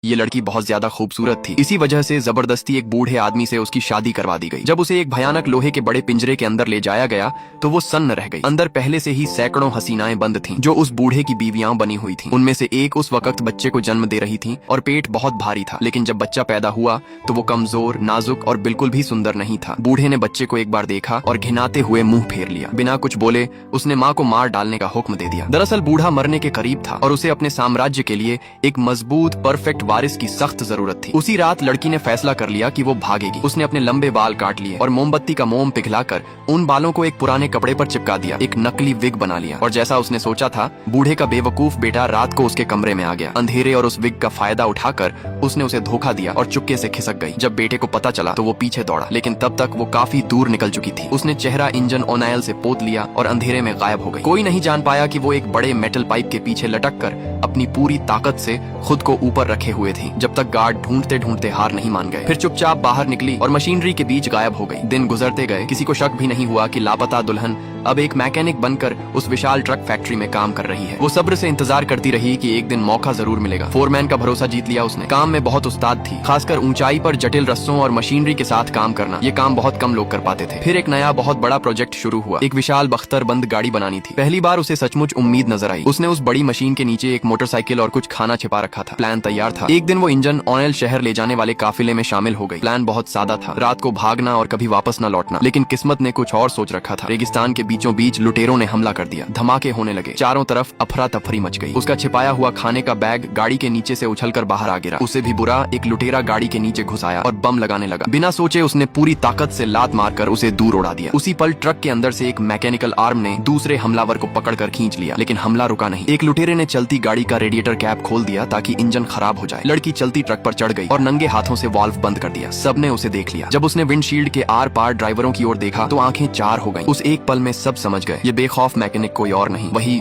ये लड़की बहुत ज्यादा खूबसूरत थी। इसी वजह से जबरदस्ती एक बूढ़े आदमी से उसकी शादी करवा दी गई। जब उसे एक भयानक लोहे के बड़े पिंजरे के अंदर ले जाया गया तो वो सन्न रह गई। अंदर पहले से ही सैकड़ों हसीनाएं बंद थीं, जो उस बूढ़े की बीवियां बनी हुई थीं। उनमें से एक उस वक्त बच्चे को जन्म दे रही थी और पेट बहुत भारी था। लेकिन जब बच्चा पैदा हुआ तो वो कमजोर, नाजुक और बिल्कुल भी सुंदर नहीं था। बूढ़े ने बच्चे को एक बार देखा और घिनाते हुए मुंह फेर लिया। बिना कुछ बोले उसने माँ को मार डालने का हुक्म दे दिया। दरअसल बूढ़ा मरने के करीब था और उसे अपने साम्राज्य के लिए एक मजबूत, परफेक्ट वारिस की सख्त जरूरत थी। उसी रात लड़की ने फैसला कर लिया कि वो भागेगी। उसने अपने लंबे बाल काट लिए और मोमबत्ती का मोम पिघलाकर उन बालों को एक पुराने कपड़े पर चिपका दिया। एक नकली विग बना लिया और जैसा उसने सोचा था, बूढ़े का बेवकूफ बेटा रात को उसके कमरे में आ गया। अंधेरे और उस विग का फायदा उठाकर उसने उसे धोखा दिया और चुपके से खिसक गई। जब बेटे को पता चला तो वो पीछे दौड़ा, लेकिन तब तक वो काफी दूर निकल चुकी थी। उसने चेहरा इंजन ऑनाइल से पोत लिया और अंधेरे में गायब हो गई। कोई नहीं जान पाया कि वो एक बड़े मेटल पाइप के पीछे लटक कर अपनी पूरी ताकत से खुद को ऊपर रखे हुए थी, जब तक गार्ड ढूंढते ढूंढते हार नहीं मान गए। फिर चुपचाप बाहर निकली और मशीनरी के बीच गायब हो गई। दिन गुजरते गए, किसी को शक भी नहीं हुआ कि लापता दुल्हन अब एक मैकेनिक बनकर उस विशाल ट्रक फैक्ट्री में काम कर रही है। वो सब्र से इंतजार करती रही कि एक दिन मौका जरूर मिलेगा। फोरमैन का भरोसा जीत लिया उसने। काम में बहुत उस्ताद थी, खासकर ऊंचाई पर जटिल रस्सों और मशीनरी के साथ काम करना। ये काम बहुत कम लोग कर पाते थे। फिर एक नया बहुत बड़ा प्रोजेक्ट शुरू हुआ। एक विशाल बख्तरबंद गाड़ी बनानी थी। पहली बार उसे सचमुच उम्मीद नजर आई। उसने उस बड़ी मशीन के नीचे एक मोटरसाइकिल और कुछ खाना छिपा रखा था। प्लान तैयार था। एक दिन वो इंजन ऑनेल शहर ले जाने वाले काफिले में शामिल हो गई। प्लान बहुत सादा था, रात को भागना और कभी वापस न लौटना। लेकिन किस्मत ने कुछ और सोच रखा था। रेगिस्तान के बीचों बीच लुटेरों ने हमला कर दिया। धमाके होने लगे, चारों तरफ अफरा तफरी मच गई। उसका छिपाया हुआ खाने का बैग गाड़ी के नीचे से उछलकर बाहर आ गिरा। उसे भी बुरा, एक लुटेरा गाड़ी के नीचे घुस आया और बम लगाने लगा। बिना सोचे उसने पूरी ताकत से लात मारकर उसे दूर उड़ा दिया। उसी पल ट्रक के अंदर से एक मैकेनिकल आर्म ने दूसरे हमलावर को पकड़कर खींच लिया, लेकिन हमला रुका नहीं। एक लुटेरे ने चलती गाड़ी का रेडिएटर कैप खोल दिया ताकि इंजन खराब हो जाए। लड़की चलती ट्रक पर चढ़ गई और नंगे हाथों से वाल्व बंद कर दिया। सबने उसे देख लिया। जब उसने विंडशील्ड के आर पार ड्राइवरों की ओर देखा तो आंखें चार हो गईं। उस एक पल में सब समझ गए, ये बेखौफ मैकेनिक कोई और नहीं, वही